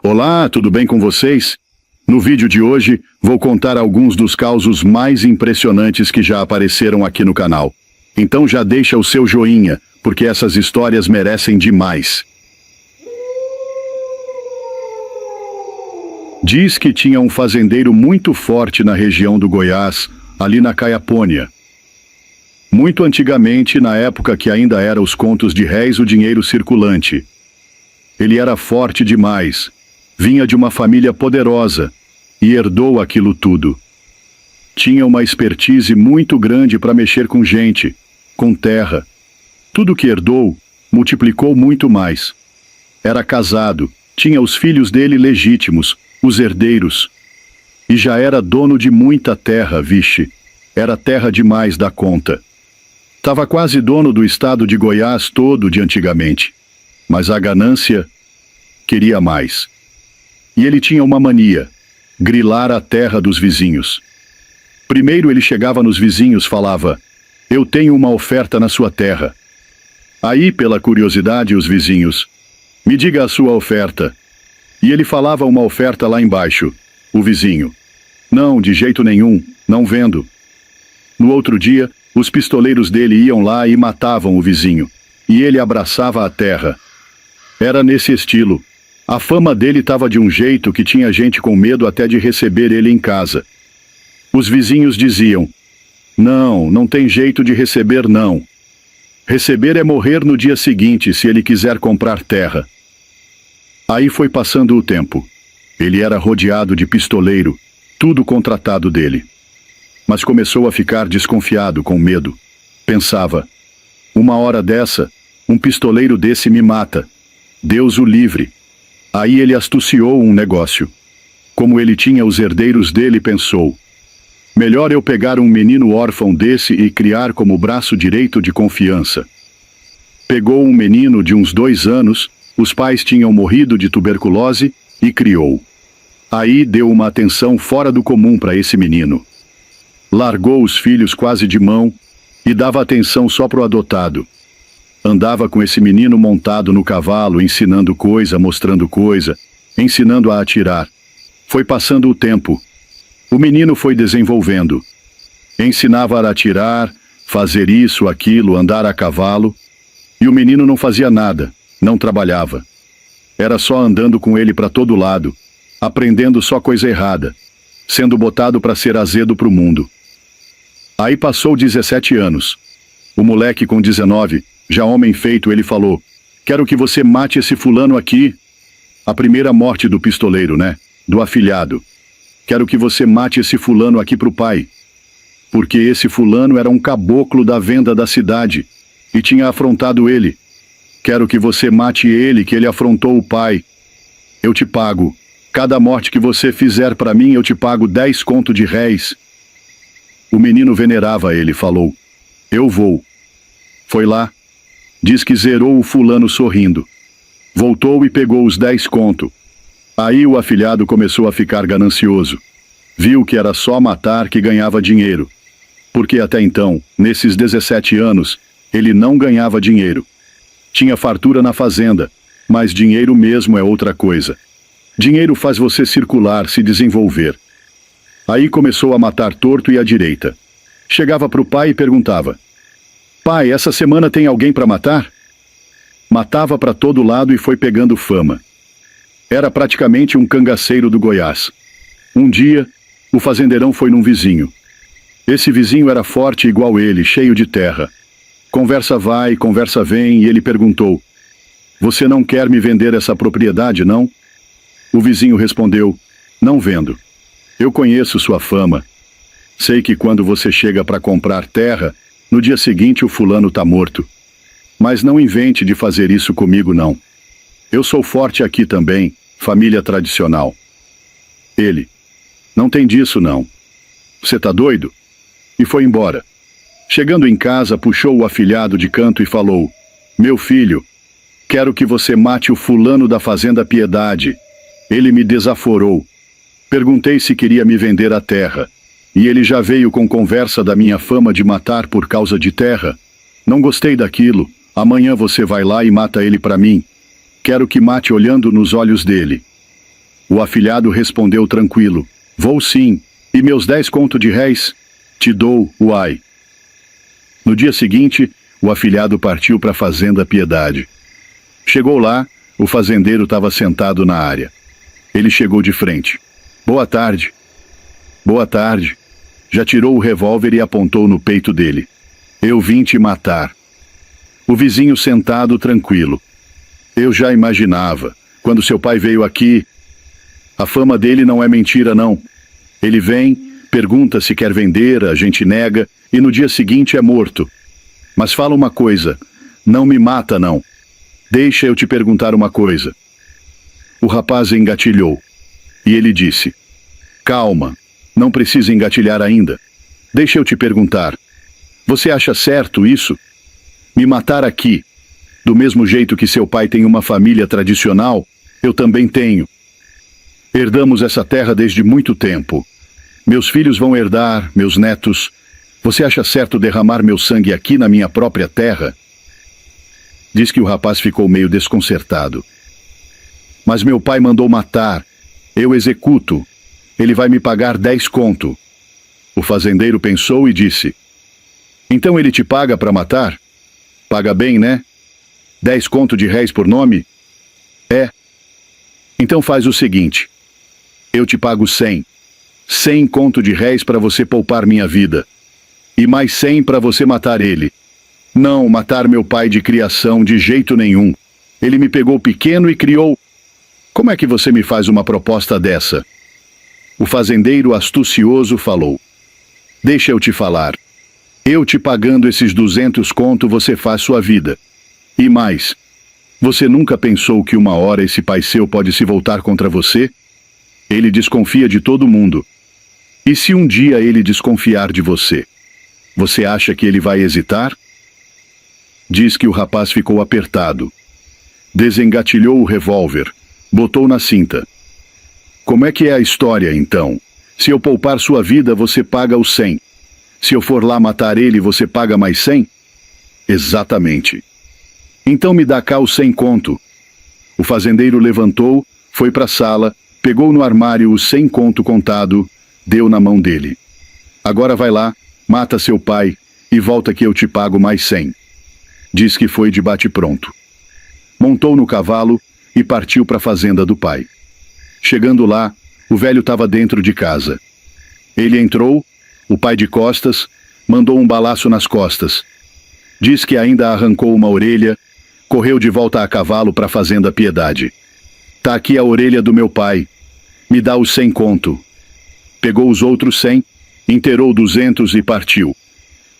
Olá, tudo bem com vocês? No vídeo de hoje, vou contar alguns dos causos mais impressionantes que já apareceram aqui no canal. Então já deixa o seu joinha, porque essas histórias merecem demais. Diz que tinha um fazendeiro muito forte na região do Goiás, ali na Caiapônia. Muito antigamente, na época que ainda era os contos de réis, o dinheiro circulante. Ele era forte demais, vinha de uma família poderosa e herdou aquilo tudo. Tinha uma expertise muito grande para mexer com gente, com terra. Tudo que herdou, multiplicou muito mais. Era casado, tinha os filhos dele legítimos, os herdeiros. E já era dono de muita terra, vixe. Era terra demais da conta. Tava quase dono do estado de Goiás todo de antigamente. Mas a ganância queria mais. E ele tinha uma mania: grilar a terra dos vizinhos. Primeiro ele chegava nos vizinhos e falava: "Eu tenho uma oferta na sua terra." Aí, pela curiosidade, os vizinhos: "Me diga a sua oferta." E ele falava uma oferta lá embaixo. O vizinho: "Não, de jeito nenhum, não vendo." No outro dia, os pistoleiros dele iam lá e matavam o vizinho. E ele abraçava a terra. Era nesse estilo. A fama dele estava de um jeito que tinha gente com medo até de receber ele em casa. Os vizinhos diziam: "Não, não tem jeito de receber não. Receber é morrer no dia seguinte se ele quiser comprar terra." Aí foi passando o tempo. Ele era rodeado de pistoleiro, tudo contratado dele. Mas começou a ficar desconfiado, com medo. Pensava: "Uma hora dessa, um pistoleiro desse me mata. Deus o livre." Aí ele astuciou um negócio. Como ele tinha os herdeiros dele, pensou: "Melhor eu pegar um menino órfão desse e criar como braço direito de confiança." Pegou um menino de uns 2 anos, os pais tinham morrido de tuberculose, e criou. Aí deu uma atenção fora do comum para esse menino. Largou os filhos quase de mão e dava atenção só pro adotado. Andava com esse menino montado no cavalo, ensinando coisa, mostrando coisa, ensinando a atirar. Foi passando o tempo. O menino foi desenvolvendo. Ensinava a atirar, fazer isso, aquilo, andar a cavalo. E o menino não fazia nada, não trabalhava. Era só andando com ele para todo lado, aprendendo só coisa errada, sendo botado para ser azedo pro mundo. Aí passou 17 anos. O moleque com 19, já homem feito, ele falou: "Quero que você mate esse fulano aqui." A primeira morte do pistoleiro, né? Do afilhado. "Quero que você mate esse fulano aqui pro pai. Porque esse fulano era um caboclo da venda da cidade e tinha afrontado ele. Quero que você mate ele, que ele afrontou o pai. Eu te pago. Cada morte que você fizer para mim, eu te pago 10 conto de réis." O menino venerava ele, falou: "Eu vou." Foi lá. Diz que zerou o fulano sorrindo. Voltou e pegou os 10 conto. Aí o afilhado começou a ficar ganancioso. Viu que era só matar que ganhava dinheiro. Porque até então, nesses 17 anos, ele não ganhava dinheiro. Tinha fartura na fazenda, mas dinheiro mesmo é outra coisa. Dinheiro faz você circular, se desenvolver. Aí começou a matar torto e à direita. Chegava pro pai e perguntava: "Pai, essa semana tem alguém para matar?" Matava para todo lado e foi pegando fama. Era praticamente um cangaceiro do Goiás. Um dia, o fazendeirão foi num vizinho. Esse vizinho era forte igual ele, cheio de terra. Conversa vai, conversa vem, e ele perguntou: "Você não quer me vender essa propriedade, não?" O vizinho respondeu: "Não vendo. Eu conheço sua fama. Sei que quando você chega para comprar terra, no dia seguinte o fulano tá morto. Mas não invente de fazer isso comigo, não. Eu sou forte aqui também, família tradicional." Ele: "Não tem disso, não. Você tá doido?" E foi embora. Chegando em casa, puxou o afilhado de canto e falou: "Meu filho, quero que você mate o fulano da fazenda Piedade. Ele me desaforou. Perguntei se queria me vender a terra. E ele já veio com conversa da minha fama de matar por causa de terra. Não gostei daquilo. Amanhã você vai lá e mata ele para mim. Quero que mate olhando nos olhos dele." O afilhado respondeu tranquilo: vou sim, e meus 10 contos de réis? Te dou, uai. No dia seguinte, o afilhado partiu para a fazenda Piedade. Chegou lá, o fazendeiro estava sentado na área. Ele chegou de frente. Boa tarde. Boa tarde. Já tirou o revólver e apontou no peito dele. Eu vim te matar. O vizinho sentado tranquilo. Eu já imaginava. Quando seu pai veio aqui... A fama dele não é mentira, não. Ele vem, pergunta se quer vender, a gente nega, e no dia seguinte é morto. Mas fala uma coisa, não me mata, não. Deixa eu te perguntar uma coisa. O rapaz engatilhou, e ele disse: calma, não precisa engatilhar ainda. Deixa eu te perguntar. Você acha certo isso? Me matar aqui, do mesmo jeito que seu pai tem uma família tradicional, eu também tenho. Herdamos essa terra desde muito tempo. Meus filhos vão herdar, meus netos. Você acha certo derramar meu sangue aqui na minha própria terra? Diz que o rapaz ficou meio desconcertado. Mas meu pai mandou matar. Eu executo. Ele vai me pagar 10 conto. O fazendeiro pensou e disse: então ele te paga para matar? Paga bem, né? 10 conto de réis por nome? É. Então faz o seguinte. Eu te pago 100. 100 conto de réis para você poupar minha vida. E mais 100 para você matar ele. Não matar meu pai de criação de jeito nenhum. Ele me pegou pequeno e criou... Como é que você me faz uma proposta dessa? O fazendeiro astucioso falou: deixa eu te falar. Eu te pagando esses 200 conto você faz sua vida. E mais, você nunca pensou que uma hora esse pai seu pode se voltar contra você? Ele desconfia de todo mundo. E se um dia ele desconfiar de você? Você acha que ele vai hesitar? Diz que o rapaz ficou apertado. Desengatilhou o revólver, botou na cinta. Como é que é a história, então? Se eu poupar sua vida, você paga os 100. Se eu for lá matar ele, você paga mais 100? Exatamente. Então me dá cá os 100 conto. O fazendeiro levantou, foi para a sala, pegou no armário os 100 conto contado, deu na mão dele. Agora vai lá, mata seu pai e volta que eu te pago mais 100. Diz que foi de bate-pronto. Montou no cavalo e partiu para a fazenda do pai. Chegando lá, o velho estava dentro de casa. Ele entrou, o pai de costas, mandou um balaço nas costas. Diz que ainda arrancou uma orelha, correu de volta a cavalo para a fazenda Piedade. Tá aqui a orelha do meu pai. Me dá os 100 conto. Pegou os outros 100, inteirou 200 e partiu.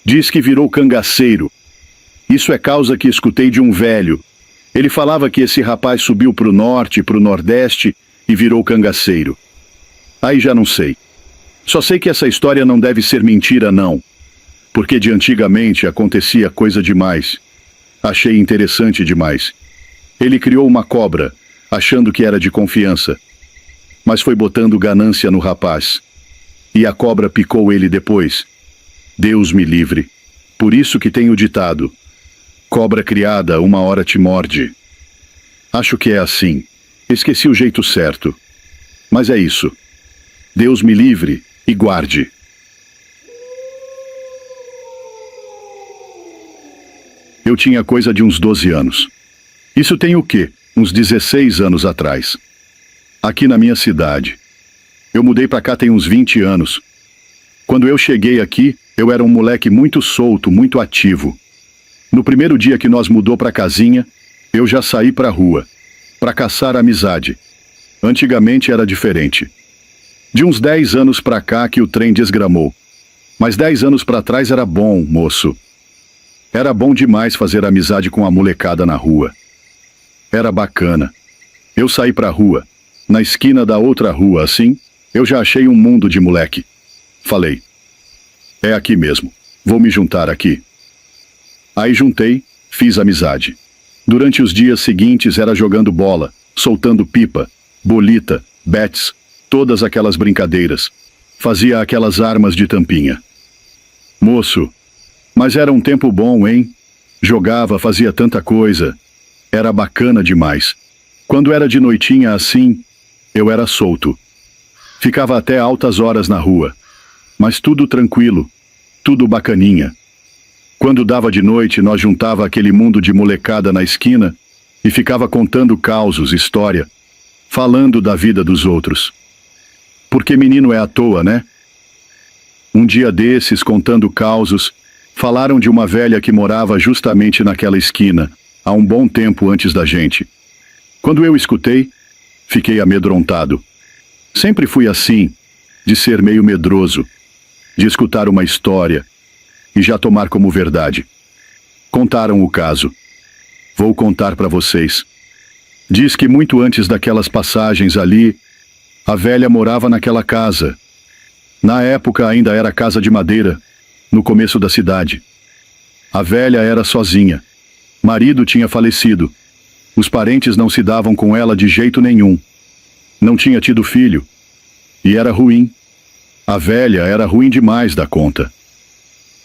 Diz que virou cangaceiro. Isso é causa que escutei de um velho. Ele falava que esse rapaz subiu pro norte, pro nordeste e virou cangaceiro. Aí já não sei. Só sei que essa história não deve ser mentira, não. Porque de antigamente acontecia coisa demais. Achei interessante demais. Ele criou uma cobra, achando que era de confiança. Mas foi botando ganância no rapaz. E a cobra picou ele depois. Deus me livre. Por isso que tem o ditado: cobra criada, uma hora te morde. Acho que é assim. Esqueci o jeito certo. Mas é isso. Deus me livre e guarde. Eu tinha coisa de uns 12 anos. Isso tem o quê? Uns 16 anos atrás. Aqui na minha cidade. Eu mudei pra cá tem uns 20 anos. Quando eu cheguei aqui, eu era um moleque muito solto, muito ativo. No primeiro dia que nós mudou pra casinha, eu já saí pra rua, pra caçar amizade. Antigamente era diferente. De uns 10 anos pra cá que o trem desgramou. Mas 10 anos pra trás era bom, moço. Era bom demais fazer amizade com a molecada na rua. Era bacana. Eu saí pra rua. Na esquina da outra rua, assim, eu já achei um mundo de moleque. Falei: é aqui mesmo. Vou me juntar aqui. Aí juntei, fiz amizade. Durante os dias seguintes era jogando bola, soltando pipa, bolita, bets, todas aquelas brincadeiras. Fazia aquelas armas de tampinha. Moço, mas era um tempo bom, hein? Jogava, fazia tanta coisa. Era bacana demais. Quando era de noitinha assim, Eu era solto. Ficava até altas horas na rua. Mas tudo tranquilo, tudo bacaninha. Quando dava de noite, nós juntava aquele mundo de molecada na esquina e ficava contando causos, história, falando da vida dos outros. Porque menino é à toa, né? Um dia desses, contando causos, falaram de uma velha que morava justamente naquela esquina, há um bom tempo antes da gente. Quando eu escutei, fiquei amedrontado. Sempre fui assim, de ser meio medroso, de escutar uma história e já tomar como verdade. Contaram o caso. Vou contar para vocês. Diz que muito antes daquelas passagens ali, a velha morava naquela casa. Na época ainda era casa de madeira, no começo da cidade. A velha era sozinha. Marido tinha falecido. Os parentes não se davam com ela de jeito nenhum. Não tinha tido filho. E era ruim. A velha era ruim demais da conta.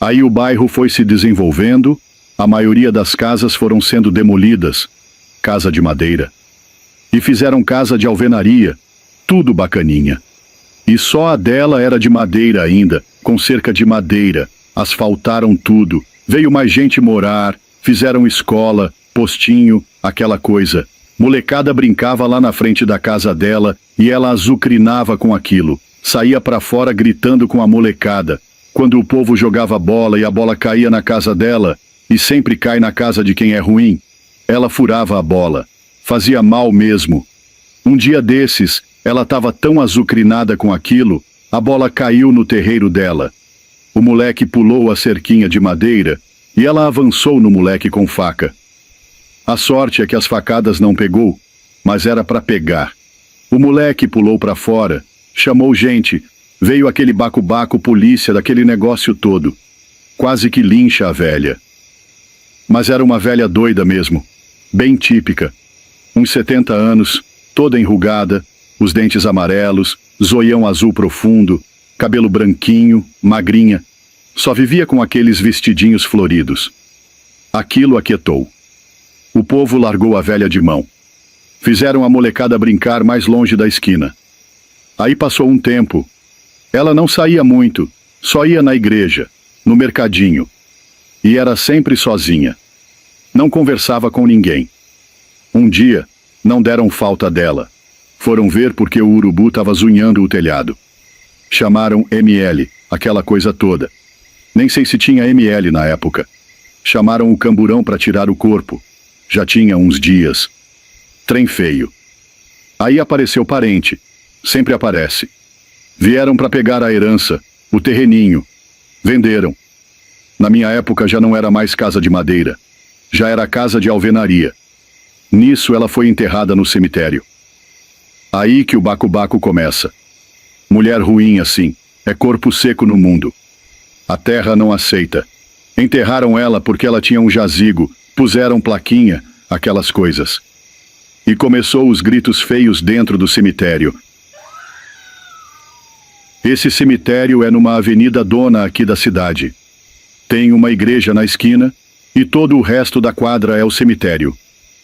Aí o bairro foi se desenvolvendo, a maioria das casas foram sendo demolidas, casa de madeira. E fizeram casa de alvenaria, tudo bacaninha. E só a dela era de madeira ainda, com cerca de madeira. Asfaltaram tudo, veio mais gente morar, fizeram escola, postinho, aquela coisa. Molecada brincava lá na frente da casa dela e ela azucrinava com aquilo. Saía pra fora gritando com a molecada. Quando o povo jogava bola e a bola caía na casa dela, e sempre cai na casa de quem é ruim, ela furava a bola. Fazia mal mesmo. Um dia desses, ela estava tão azucrinada com aquilo, a bola caiu no terreiro dela. O moleque pulou a cerquinha de madeira e ela avançou no moleque com faca. A sorte é que as facadas não pegou, mas era para pegar. O moleque pulou para fora, chamou gente, veio aquele baco-baco polícia daquele negócio todo. Quase que lincha a velha. Mas era uma velha doida mesmo, bem típica. Uns 70 anos, toda enrugada, os dentes amarelos, zoião azul profundo, cabelo branquinho, magrinha. Só vivia com aqueles vestidinhos floridos. Aquilo aquietou. O povo largou a velha de mão. Fizeram a molecada brincar mais longe da esquina. Aí passou um tempo. Ela não saía muito, só ia na igreja, no mercadinho. E era sempre sozinha. Não conversava com ninguém. Um dia, não deram falta dela. Foram ver porque o urubu estava zunhando o telhado. Chamaram ML, aquela coisa toda. Nem sei se tinha ML na época. Chamaram o camburão para tirar o corpo. Já tinha uns dias. Trem feio. Aí apareceu parente. Sempre aparece. Vieram para pegar a herança, o terreninho. Venderam. Na minha época já não era mais casa de madeira. Já era casa de alvenaria. Nisso ela foi enterrada no cemitério. Aí que o baco-baco começa. Mulher ruim assim, é corpo seco no mundo. A terra não aceita. Enterraram ela porque ela tinha um jazigo, puseram plaquinha, aquelas coisas. E começou os gritos feios dentro do cemitério. Esse cemitério é numa avenida dona aqui da cidade. Tem uma igreja na esquina e todo o resto da quadra é o cemitério.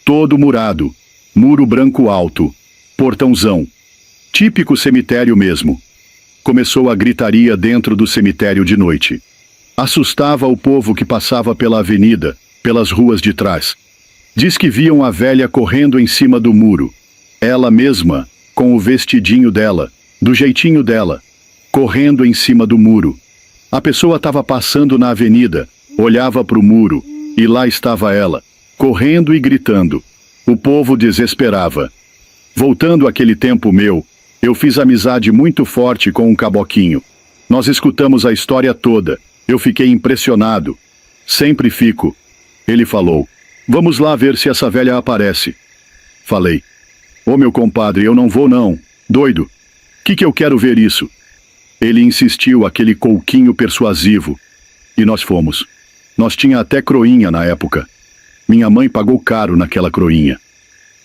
Todo murado, muro branco alto, portãozão. Típico cemitério mesmo. Começou a gritaria dentro do cemitério de noite. Assustava o povo que passava pela avenida, pelas ruas de trás. Diz que viam a velha correndo em cima do muro. Ela mesma, com o vestidinho dela, do jeitinho dela, correndo em cima do muro. A pessoa estava passando na avenida, olhava para o muro, e lá estava ela, correndo e gritando. O povo desesperava. Voltando àquele tempo meu, eu fiz amizade muito forte com um caboquinho. Nós escutamos a história toda. Eu fiquei impressionado. Sempre fico. Ele falou, vamos lá ver se essa velha aparece. Falei, ô meu compadre, eu não vou não. Doido. Que eu quero ver isso? Ele insistiu, aquele couquinho persuasivo. E nós fomos. Nós tinha até croinha na época. Minha mãe pagou caro naquela croinha.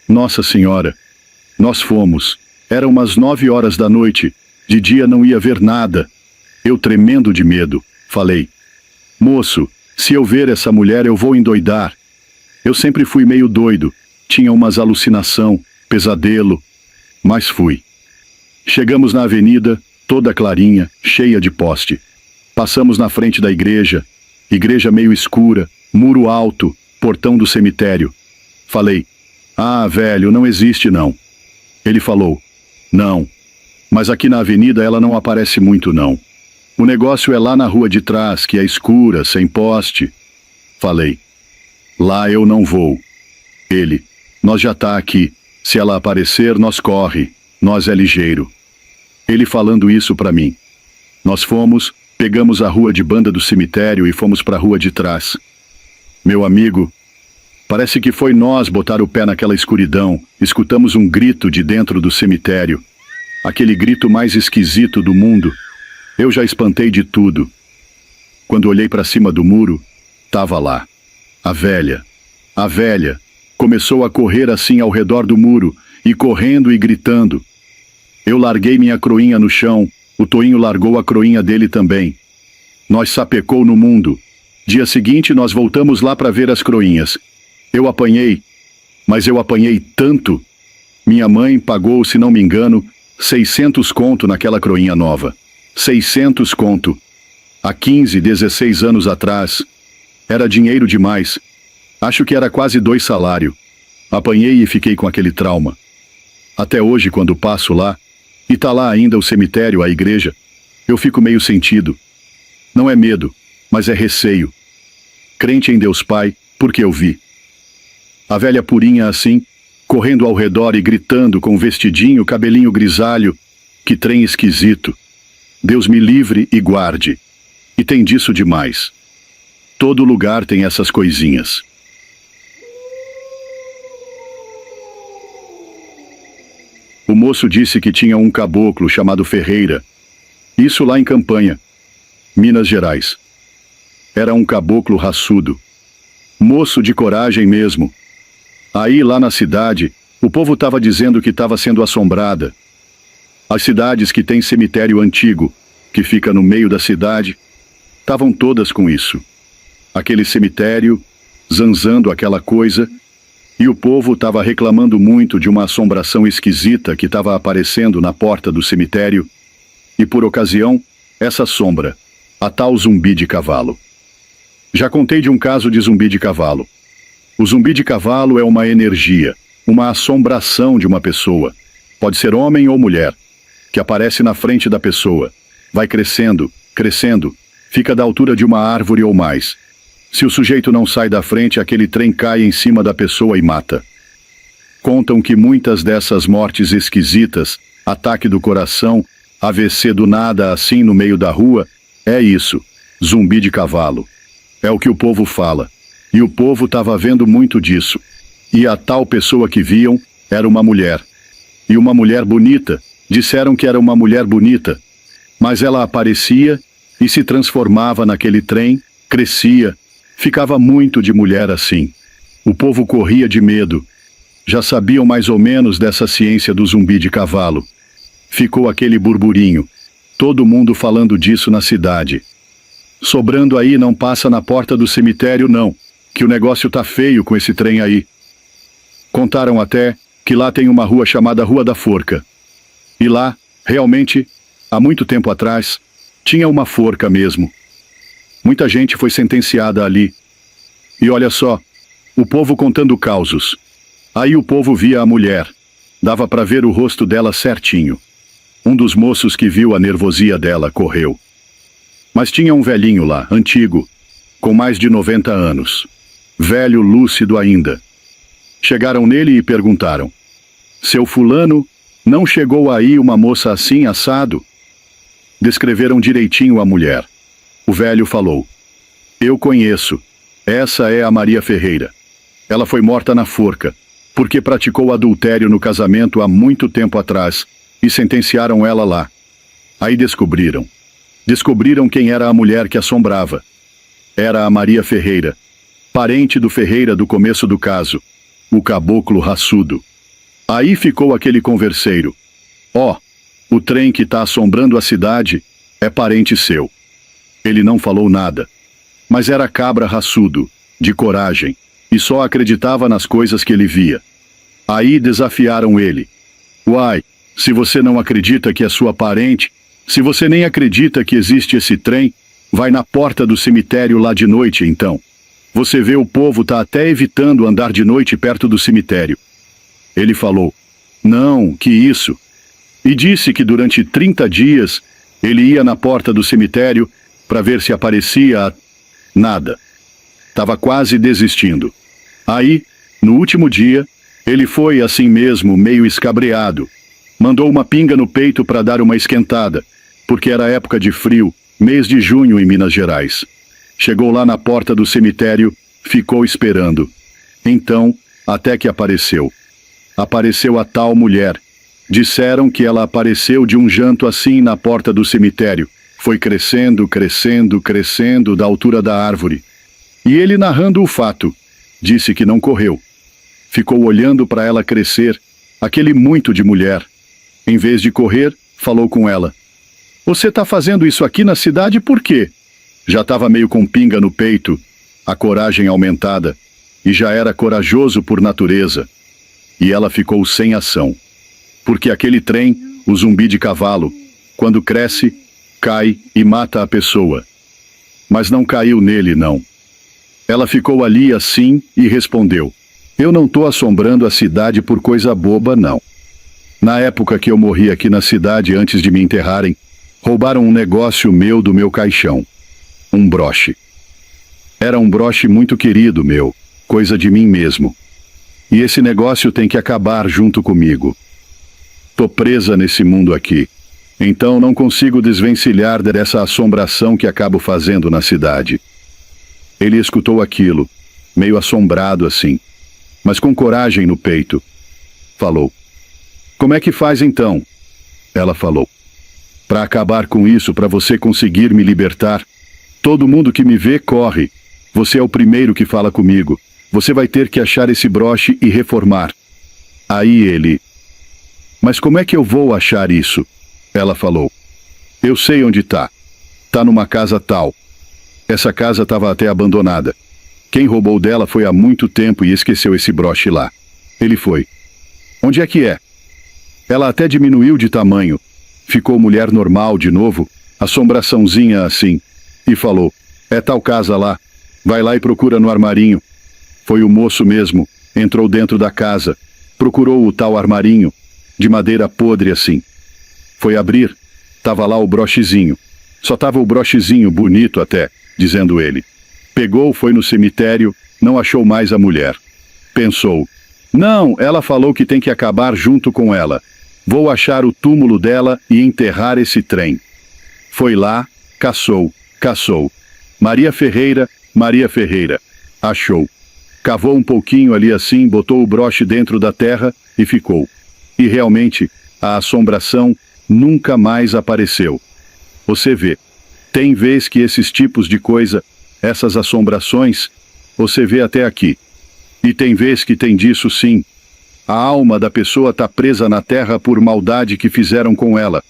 Nossa Senhora. Nós fomos. Era umas 9 horas da noite. De dia não ia ver nada. Eu tremendo de medo. Falei, moço, se eu ver essa mulher eu vou endoidar. Eu sempre fui meio doido. Tinha umas alucinação, pesadelo. mas fui. Chegamos na avenida, toda clarinha, cheia de poste. Passamos na frente da igreja, igreja meio escura, muro alto, portão do cemitério. Falei: "Ah, velho, não existe não." Ele falou: "Não, mas aqui na avenida ela não aparece muito não. O negócio é lá na rua de trás, que é escura, sem poste." Falei: "Lá eu não vou." Ele: "Nós já tá aqui. Se ela aparecer, nós corre. Nós é ligeiro." Ele falando isso pra mim. Nós fomos, pegamos a rua de banda do cemitério e fomos pra rua de trás. Meu amigo, parece que foi nós botar o pé naquela escuridão. Escutamos um grito de dentro do cemitério. Aquele grito mais esquisito do mundo. Eu já espantei de tudo. Quando olhei pra cima do muro, tava lá. A velha. A velha começou a correr assim ao redor do muro, e correndo e gritando. Eu larguei minha croinha no chão, o Toinho largou a croinha dele também. Nós sapecou no mundo. Dia seguinte nós voltamos lá para ver as croinhas. Eu apanhei, mas eu apanhei tanto. Minha mãe pagou, se não me engano, 600 conto naquela croinha nova. 600 conto. Há 15, 16 anos atrás. Era dinheiro demais. Acho que era quase 2 salários. Apanhei e fiquei com aquele trauma. Até hoje, quando passo lá, e tá lá ainda o cemitério, a igreja, eu fico meio sentido. Não é medo, mas é receio. Crente em Deus Pai, porque eu vi. A velha purinha assim, correndo ao redor e gritando com vestidinho, cabelinho grisalho. Que trem esquisito. Deus me livre e guarde. E tem disso demais. Todo lugar tem essas coisinhas. O moço disse que tinha um caboclo chamado Ferreira. Isso lá em Campanha, Minas Gerais. Era um caboclo raçudo. Moço de coragem mesmo. Aí lá na cidade, o povo estava dizendo que estava sendo assombrada. As cidades que têm cemitério antigo, que fica no meio da cidade, estavam todas com isso. Aquele cemitério, zanzando aquela coisa, e o povo estava reclamando muito de uma assombração esquisita que estava aparecendo na porta do cemitério, e por ocasião, essa sombra, a tal zumbi de cavalo. Já contei de um caso de zumbi de cavalo. O zumbi de cavalo é uma energia, uma assombração de uma pessoa, pode ser homem ou mulher, que aparece na frente da pessoa, vai crescendo, crescendo, fica da altura de uma árvore ou mais. Se o sujeito não sai da frente, aquele trem cai em cima da pessoa e mata. Contam que muitas dessas mortes esquisitas, ataque do coração, AVC do nada assim no meio da rua, é isso, zumbi de cavalo. É o que o povo fala. E o povo estava vendo muito disso. E a tal pessoa que viam era uma mulher. E uma mulher bonita. Disseram que era uma mulher bonita. Mas ela aparecia e se transformava naquele trem, crescia. Ficava muito de mulher assim. O povo corria de medo. Já sabiam mais ou menos dessa ciência do zumbi de cavalo. Ficou aquele burburinho. Todo mundo falando disso na cidade. Sobrando aí não passa na porta do cemitério não, que o negócio tá feio com esse trem aí. Contaram até que lá tem uma rua chamada Rua da Forca. E lá, realmente, há muito tempo atrás, tinha uma forca mesmo. Muita gente foi sentenciada ali. E olha só, o povo contando causos. Aí o povo via a mulher. Dava para ver o rosto dela certinho. Um dos moços que viu a nervosia dela correu. Mas tinha um velhinho lá, antigo, com mais de 90 anos. Velho lúcido ainda. Chegaram nele e perguntaram: "Seu fulano, não chegou aí uma moça assim assado?" Descreveram direitinho a mulher. O velho falou: "Eu conheço. Essa é a Maria Ferreira. Ela foi morta na forca, porque praticou adultério no casamento há muito tempo atrás, e sentenciaram ela lá. Aí descobriram. Descobriram quem era a mulher que assombrava. Era a Maria Ferreira, parente do Ferreira do começo do caso, o caboclo raçudo. Aí ficou aquele converseiro. Ó, o trem que tá assombrando a cidade é parente seu." Ele não falou nada, mas era cabra raçudo, de coragem, e só acreditava nas coisas que ele via. Aí desafiaram ele. "Uai, Se você não acredita que é sua parente, se você nem acredita que existe esse trem, vai na porta do cemitério lá de noite, então. Você vê o povo tá até evitando andar de noite perto do cemitério. Ele falou, não, que isso? E disse que durante 30 dias ele ia na porta do cemitério para ver se aparecia nada. Tava quase desistindo. Aí, no último dia, ele foi assim mesmo, meio escabreado. Mandou uma pinga no peito para dar uma esquentada, porque era época de frio, mês de junho em Minas Gerais. Chegou lá na porta do cemitério, ficou esperando. Então, até que apareceu. Apareceu a tal mulher. Disseram que ela apareceu de um janto assim na porta do cemitério. Foi crescendo, crescendo, crescendo da altura da árvore. E ele narrando o fato, disse que não correu. Ficou olhando para ela crescer, aquele muito de mulher. Em vez de correr, falou com ela. Você tá fazendo isso aqui na cidade por quê? Já estava meio com pinga no peito, a coragem aumentada, e já era corajoso por natureza. E ela ficou sem ação. Porque aquele trem, o zumbi de cavalo, quando cresce, cai e mata a pessoa. Mas não caiu nele, não. Ela ficou ali assim e respondeu, eu não tô assombrando a cidade por coisa boba, não. Na época que eu morri aqui na cidade antes de me enterrarem, roubaram um negócio meu do meu caixão. Um broche. Era um broche muito querido meu, coisa de mim mesmo. E esse negócio tem que acabar junto comigo. Tô presa nesse mundo aqui. Então não consigo desvencilhar dessa assombração que acabo fazendo na cidade. Ele escutou aquilo, meio assombrado assim, mas com coragem no peito. Falou. Como é que faz então? Ela falou. Para acabar com isso, para você conseguir me libertar, todo mundo que me vê corre. Você é o primeiro que fala comigo. Você vai ter que achar esse broche e reformar. Aí ele... Mas como é que eu vou achar isso? Ela falou. Eu sei onde tá. Tá numa casa tal. Essa casa estava até abandonada. Quem roubou dela foi há muito tempo e esqueceu esse broche lá. Ele foi. Onde é que é? Ela até diminuiu de tamanho. Ficou mulher normal de novo, assombraçãozinha assim. E falou, é tal casa lá. Vai lá e procura no armarinho. Foi o moço mesmo. Entrou dentro da casa. Procurou o tal armarinho. De madeira podre assim. Foi abrir. Tava lá o brochezinho. Só tava o brochezinho bonito até, dizendo ele. Pegou, foi no cemitério, não achou mais a mulher. Pensou. Não, ela falou que tem que acabar junto com ela. Vou achar o túmulo dela e enterrar esse trem. Foi lá, caçou, caçou. Maria Ferreira, Maria Ferreira. Achou. Cavou um pouquinho ali assim, botou o broche dentro da terra e ficou. E realmente, a assombração nunca mais apareceu. Você vê, tem vez que esses tipos de coisa, essas assombrações, você vê até aqui. E tem vez que tem disso sim. A alma da pessoa está presa na terra por maldade que fizeram com ela.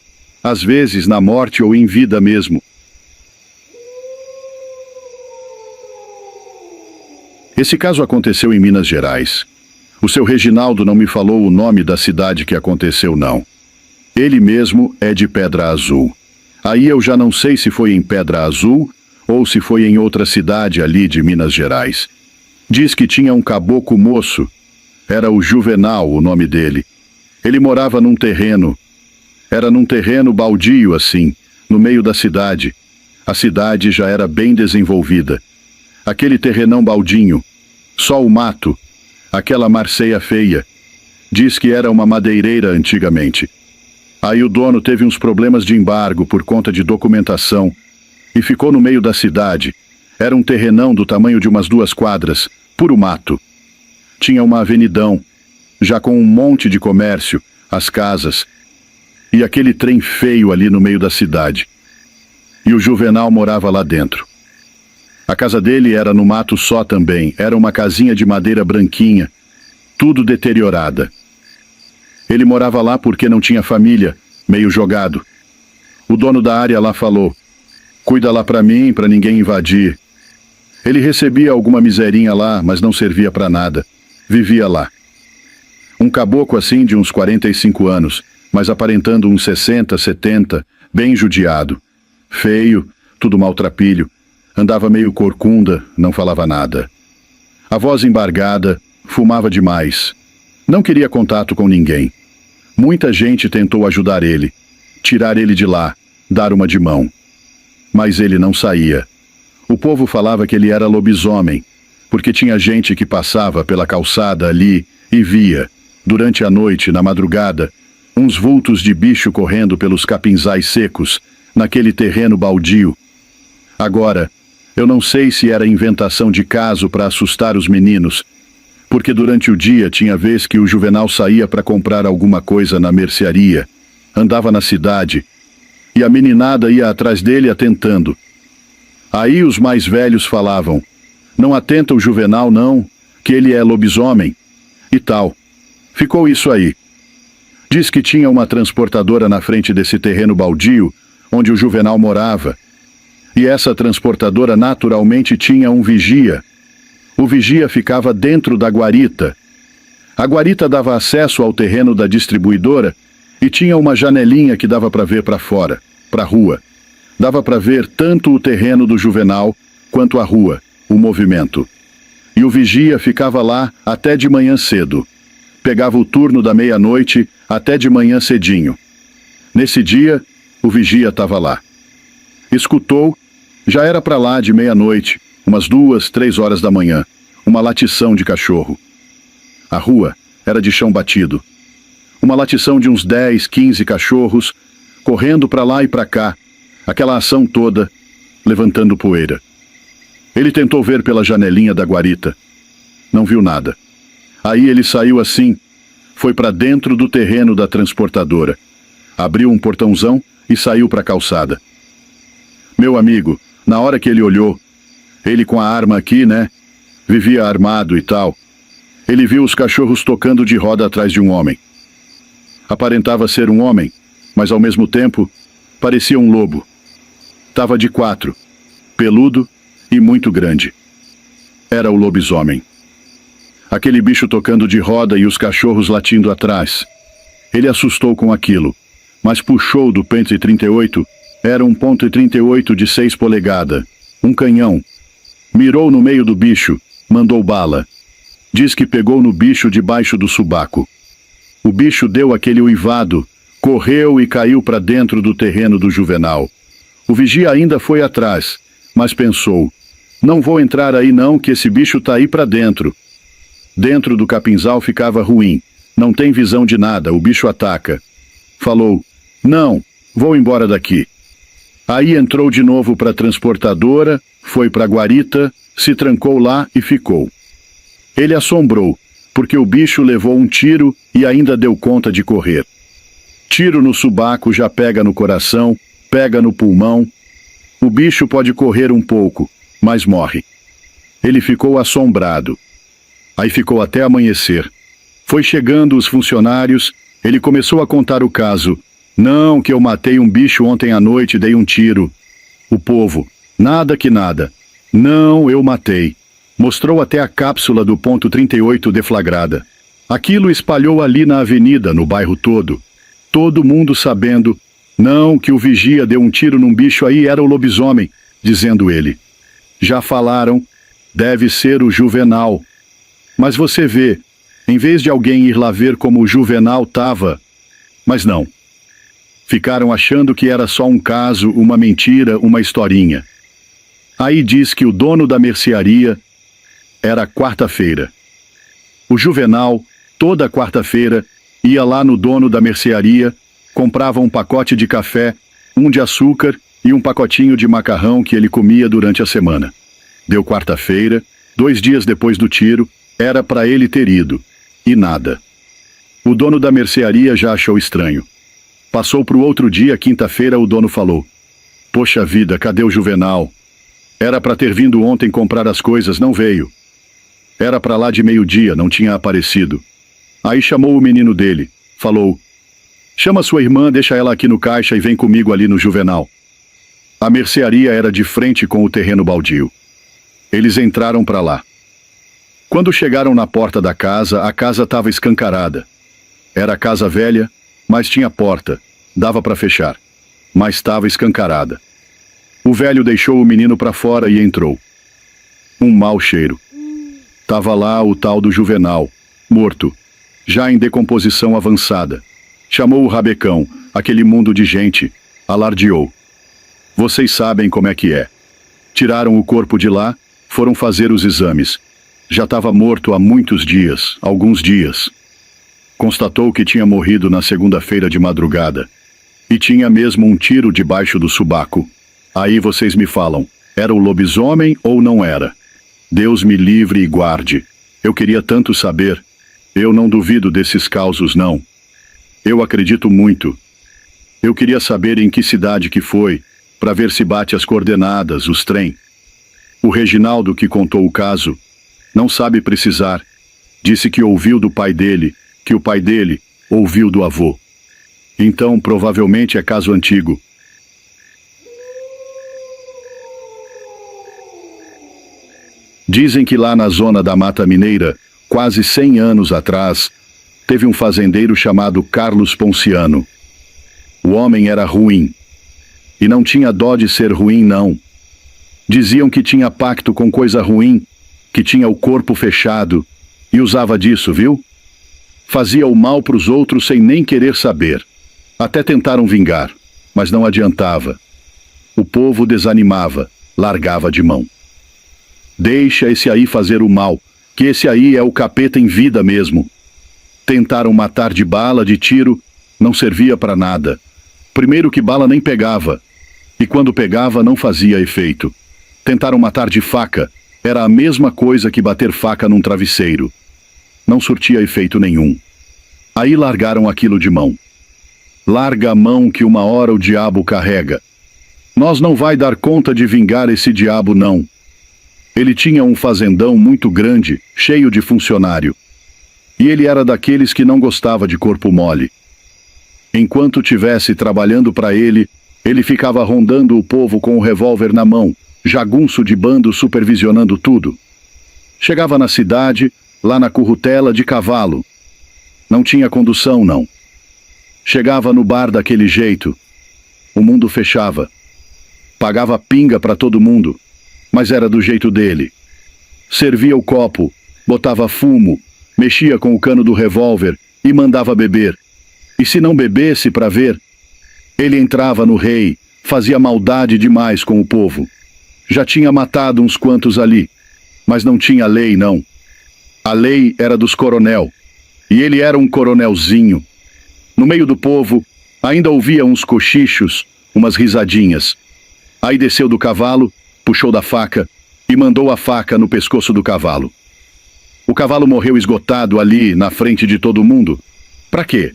Às vezes na morte ou em vida mesmo. Esse caso aconteceu em Minas Gerais. O seu Reginaldo não me falou o nome da cidade que aconteceu, não. Ele mesmo é de Pedra Azul. Aí eu já não sei se foi em Pedra Azul ou se foi em outra cidade ali de Minas Gerais. Diz que tinha um caboclo moço. Era o Juvenal, o nome dele. Ele morava num terreno. Era num terreno baldio assim, no meio da cidade. A cidade já era bem desenvolvida. Aquele terrenão baldinho. Só o mato. Aquela marceia feia. Diz que era uma madeireira antigamente. Aí o dono teve uns problemas de embargo por conta de documentação e ficou no meio da cidade. Era um terrenão do tamanho de umas 2 quadras, puro mato. Tinha uma avenidão, já com um monte de comércio, as casas, e aquele trem feio ali no meio da cidade. E o Juvenal morava lá dentro. A casa dele era no mato só também, era uma casinha de madeira branquinha, tudo deteriorada. Ele morava lá porque não tinha família, meio jogado. O dono da área lá falou, cuida lá pra mim, pra ninguém invadir. Ele recebia alguma miserinha lá, mas não servia pra nada. Vivia lá. Um caboclo assim de uns 45 anos, mas aparentando uns 60, 70, bem judiado. Feio, tudo maltrapilho, andava meio corcunda, não falava nada. A voz embargada, fumava demais. Não queria contato com ninguém. Muita gente tentou ajudar ele, tirar ele de lá, dar uma de mão. Mas ele não saía. O povo falava que ele era lobisomem, porque tinha gente que passava pela calçada ali e via, durante a noite, na madrugada, uns vultos de bicho correndo pelos capinzais secos, naquele terreno baldio. Agora, eu não sei se era inventação de caso para assustar os meninos, porque durante o dia tinha vez que o Juvenal saía para comprar alguma coisa na mercearia, andava na cidade, e a meninada ia atrás dele atentando. Aí os mais velhos falavam: não atenta o Juvenal não, que ele é lobisomem, e tal. Ficou isso aí. Diz que tinha uma transportadora na frente desse terreno baldio, onde o Juvenal morava. E essa transportadora naturalmente tinha um vigia. O vigia ficava dentro da guarita. A guarita dava acesso ao terreno da distribuidora e tinha uma janelinha que dava para ver para fora, para a rua. Dava para ver tanto o terreno do Juvenal quanto a rua, o movimento. E o vigia ficava lá até de manhã cedo. Pegava o turno da meia-noite até de manhã cedinho. Nesse dia, o vigia estava lá. Escutou, já era para lá de meia-noite, umas 2, 3 horas da manhã, uma latição de cachorro. A rua era de chão batido. Uma latição de uns 10, 15 cachorros, correndo para lá e para cá, aquela ação toda, levantando poeira. Ele tentou ver pela janelinha da guarita. Não viu nada. Aí ele saiu assim, foi para dentro do terreno da transportadora. Abriu um portãozão e saiu para a calçada. Meu amigo, na hora que ele olhou, ele com a arma aqui, né? Vivia armado e tal. Ele viu os cachorros tocando de roda atrás de um homem. Aparentava ser um homem, mas ao mesmo tempo parecia um lobo. Tava de 4, peludo e muito grande. Era o lobisomem. Aquele bicho tocando de roda e os cachorros latindo atrás. Ele assustou com aquilo, mas puxou do pente 38, era um ponto .38 de 6 polegadas, um canhão. Mirou no meio do bicho, mandou bala. Diz que pegou no bicho debaixo do subaco. O bicho deu aquele uivado, correu e caiu para dentro do terreno do Juvenal. O vigia ainda foi atrás, mas pensou: não vou entrar aí não, que esse bicho tá aí para dentro. Dentro do capinzal ficava ruim, não tem visão de nada, o bicho ataca. Falou: não, vou embora daqui. Aí entrou de novo para a transportadora, foi para a guarita, se trancou lá e ficou. Ele assombrou, porque o bicho levou um tiro e ainda deu conta de correr. Tiro no subaco já pega no coração, pega no pulmão. O bicho pode correr um pouco, mas morre. Ele ficou assombrado. Aí ficou até amanhecer. Foi chegando os funcionários, ele começou a contar o caso. Não, que eu matei um bicho ontem à noite e dei um tiro. O povo: nada que nada. Não, eu matei. Mostrou até a cápsula do ponto .38 deflagrada. Aquilo espalhou ali na avenida, no bairro todo. Todo mundo sabendo. Não, que o vigia deu um tiro num bicho aí, era o lobisomem, dizendo ele. Já falaram, deve ser o Juvenal. Mas você vê, em vez de alguém ir lá ver como o Juvenal tava, mas não. Ficaram achando que era só um caso, uma mentira, uma historinha. Aí diz que o dono da mercearia era quarta-feira. O Juvenal, toda quarta-feira, ia lá no dono da mercearia, comprava um pacote de café, um de açúcar e um pacotinho de macarrão que ele comia durante a semana. Deu quarta-feira, 2 dias depois do tiro, era para ele ter ido. E nada. O dono da mercearia já achou estranho. Passou para o outro dia, quinta-feira, o dono falou: poxa vida, cadê o Juvenal? Era para ter vindo ontem comprar as coisas, não veio. Era para lá de meio-dia, não tinha aparecido. Aí chamou o menino dele, falou: chama sua irmã, deixa ela aqui no caixa e vem comigo ali no Juvenal. A mercearia era de frente com o terreno baldio. Eles entraram para lá. Quando chegaram na porta da casa, a casa estava escancarada. Era casa velha, mas tinha porta. Dava para fechar, mas estava escancarada. O velho deixou o menino para fora e entrou. Um mau cheiro. Tava lá o tal do Juvenal, morto, já em decomposição avançada. Chamou o rabecão, aquele mundo de gente, alardeou. Vocês sabem como é que é. Tiraram o corpo de lá, foram fazer os exames. Já estava morto há muitos dias, alguns dias. Constatou que tinha morrido na segunda-feira de madrugada. E tinha mesmo um tiro debaixo do subaco. Aí vocês me falam, era o lobisomem ou não era? Deus me livre e guarde. Eu queria tanto saber. Eu não duvido desses causos, não. Eu acredito muito. Eu queria saber em que cidade que foi, para ver se bate as coordenadas, os trem. O Reginaldo, que contou o caso, não sabe precisar. Disse que ouviu do pai dele, que o pai dele ouviu do avô. Então, provavelmente é caso antigo. Dizem que lá na zona da Mata Mineira, quase 100 anos atrás, teve um fazendeiro chamado Carlos Ponciano. O homem era ruim. E não tinha dó de ser ruim, não. Diziam que tinha pacto com coisa ruim, que tinha o corpo fechado, e usava disso, viu? Fazia o mal para os outros sem nem querer saber. Até tentaram vingar, mas não adiantava. O povo desanimava, largava de mão. Deixa esse aí fazer o mal, que esse aí é o capeta em vida mesmo. Tentaram matar de bala, de tiro, não servia para nada. Primeiro que bala nem pegava, e quando pegava não fazia efeito. Tentaram matar de faca, era a mesma coisa que bater faca num travesseiro. Não surtia efeito nenhum. Aí largaram aquilo de mão. Larga a mão que uma hora o diabo carrega. Nós não vai dar conta de vingar esse diabo, não. Ele tinha um fazendão muito grande, cheio de funcionário. E ele era daqueles que não gostava de corpo mole. Enquanto tivesse trabalhando para ele, ele ficava rondando o povo com o revólver na mão, jagunço de bando supervisionando tudo. Chegava na cidade, lá na currutela de cavalo. Não tinha condução, não. Chegava no bar daquele jeito. O mundo fechava. Pagava pinga para todo mundo, mas era do jeito dele. Servia o copo, botava fumo, mexia com o cano do revólver e mandava beber. E se não bebesse para ver, ele entrava no rei, fazia maldade demais com o povo. Já tinha matado uns quantos ali, mas não tinha lei, não. A lei era dos coronel, e ele era um coronelzinho. No meio do povo, ainda ouvia uns cochichos, umas risadinhas. Aí desceu do cavalo, puxou da faca e mandou a faca no pescoço do cavalo. O cavalo morreu esgotado ali, na frente de todo mundo. Pra quê?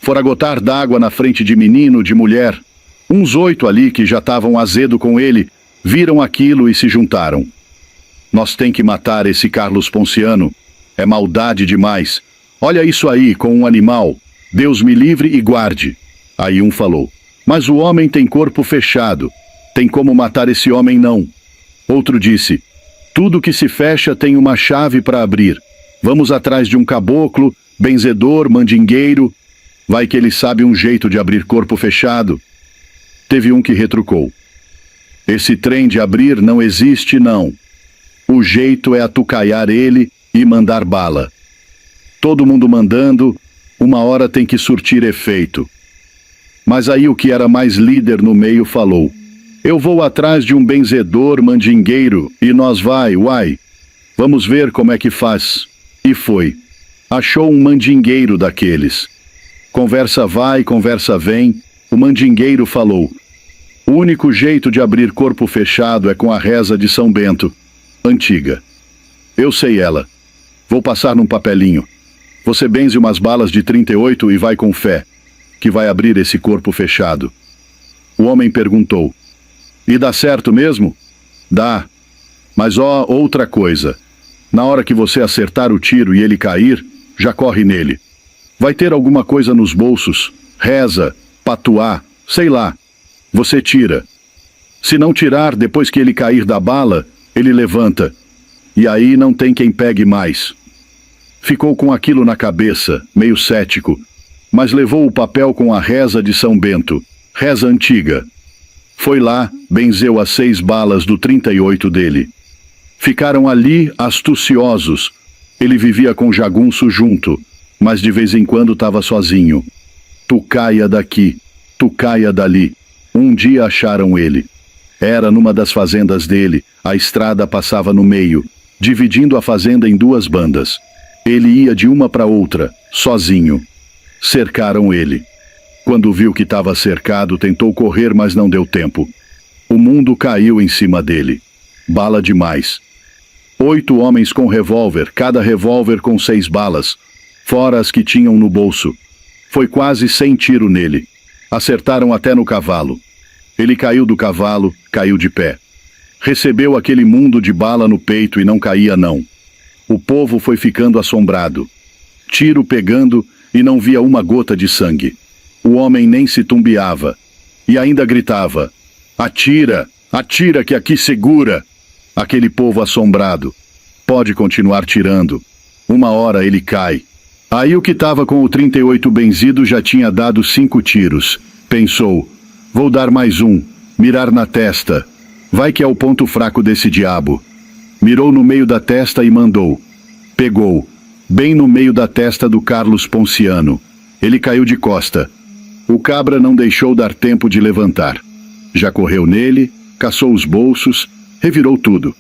Fora gotar d'água na frente de menino, de mulher. Uns 8 ali que já estavam azedo com ele, viram aquilo e se juntaram. Nós tem que matar esse Carlos Ponciano. É maldade demais. Olha isso aí, com um animal. Deus me livre e guarde. Aí um falou, mas o homem tem corpo fechado. Tem como matar esse homem, não. Outro disse, tudo que se fecha tem uma chave para abrir. Vamos atrás de um caboclo, benzedor, mandingueiro. Vai que ele sabe um jeito de abrir corpo fechado. Teve um que retrucou. Esse trem de abrir não existe, não. O jeito é atucaiar ele e mandar bala. Todo mundo mandando, uma hora tem que surtir efeito. Mas aí o que era mais líder no meio falou, eu vou atrás de um benzedor mandingueiro e nós uai, vamos ver como é que faz. E foi. Achou um mandingueiro daqueles. Conversa vai, conversa vem, o mandingueiro falou, o único jeito de abrir corpo fechado é com a reza de São Bento, antiga. Eu sei ela. Vou passar num papelinho. Você benze umas balas de 38 e vai com fé, que vai abrir esse corpo fechado. O homem perguntou, e dá certo mesmo? Dá. Mas outra coisa. Na hora que você acertar o tiro e ele cair, já corre nele. Vai ter alguma coisa nos bolsos, reza, patuá, sei lá. Você tira. Se não tirar, depois que ele cair da bala, ele levanta. E aí não tem quem pegue mais. Ficou com aquilo na cabeça, meio cético. mas levou o papel com a reza de São Bento, reza antiga. Foi lá, benzeu as 6 balas do 38 dele. Ficaram ali astuciosos. Ele vivia com jagunço junto, mas de vez em quando estava sozinho. Tu caia daqui, tu caia dali. Um dia acharam ele. Era numa das fazendas dele, a estrada passava no meio, dividindo a fazenda em 2 bandas. Ele ia de uma para outra, sozinho. Cercaram ele. Quando viu que estava cercado, tentou correr, mas não deu tempo. O mundo caiu em cima dele. Bala demais. 8 homens com revólver, cada revólver com 6 balas, fora as que tinham no bolso. Foi quase 100 tiros nele. Acertaram até no cavalo. Ele caiu do cavalo, caiu de pé. Recebeu aquele mundo de bala no peito e não caía não. O povo foi ficando assombrado. Tiro pegando e não via uma gota de sangue. O homem nem se tumbiava. E ainda gritava: atira, atira que aqui segura. Aquele povo assombrado. Pode continuar tirando. Uma hora ele cai. Aí o que estava com o 38 benzido já tinha dado 5 tiros. Pensou: vou dar mais um, mirar na testa. Vai que é o ponto fraco desse diabo. Mirou no meio da testa e mandou. Pegou, bem no meio da testa do Carlos Ponciano. Ele caiu de costa. O cabra não deixou dar tempo de levantar. Já correu nele, caçou os bolsos, revirou tudo.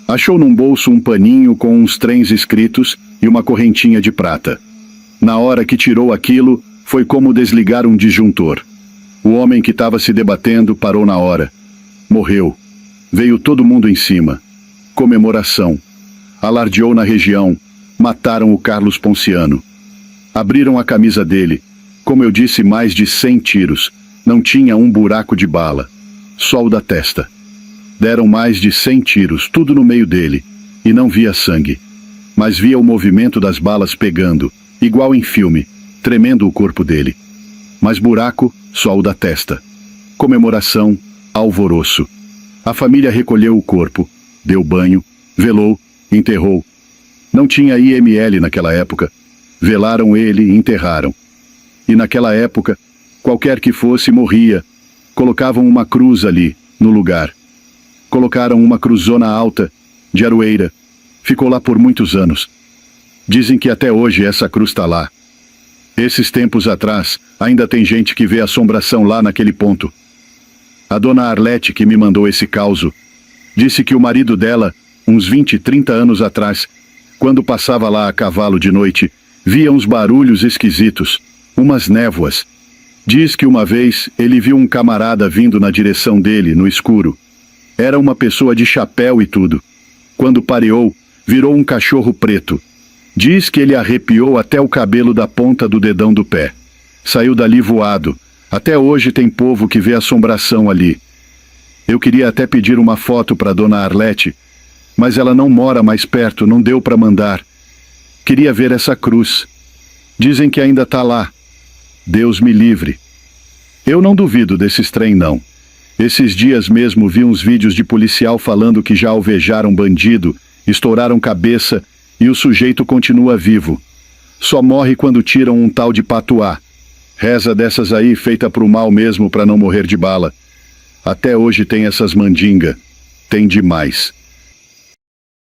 Achou num bolso um paninho com uns trens escritos e uma correntinha de prata. Na hora que tirou aquilo, foi como desligar um disjuntor. O homem que estava se debatendo parou na hora. Morreu. Veio todo mundo em cima. Comemoração. Alardeou na região. Mataram o Carlos Ponciano. Abriram a camisa dele. Como eu disse, mais de 100 tiros. Não tinha um buraco de bala. Só o da testa. Deram mais de 100 tiros, tudo no meio dele. E não via sangue. Mas via o movimento das balas pegando, igual em filme, tremendo o corpo dele. Mas buraco, só o da testa. Comemoração, alvoroço. A família recolheu o corpo, deu banho, velou, enterrou. Não tinha IML naquela época. Velaram ele e enterraram. E naquela época, qualquer que fosse morria. Colocavam uma cruz ali, no lugar. Colocaram uma cruzona alta, de aroeira. Ficou lá por muitos anos. Dizem que até hoje essa cruz está lá. Esses tempos atrás, ainda tem gente que vê assombração lá naquele ponto. A dona Arlete, que me mandou esse causo, disse que o marido dela, uns 20, 30 anos atrás, quando passava lá a cavalo de noite, via uns barulhos esquisitos, umas névoas. Diz que uma vez ele viu um camarada vindo na direção dele, no escuro. Era uma pessoa de chapéu e tudo. Quando pareou, virou um cachorro preto. Diz que ele arrepiou até o cabelo da ponta do dedão do pé. Saiu dali voado. Até hoje tem povo que vê assombração ali. Eu queria até pedir uma foto para dona Arlete, mas ela não mora mais perto, não deu para mandar. Queria ver essa cruz. Dizem que ainda está lá. Deus me livre. Eu não duvido desses trem, não. Esses dias mesmo vi uns vídeos de policial falando que já alvejaram bandido, estouraram cabeça e o sujeito continua vivo. Só morre quando tiram um tal de patuá. Reza dessas aí feita pro mal mesmo para não morrer de bala. Até hoje tem essas mandinga. Tem demais.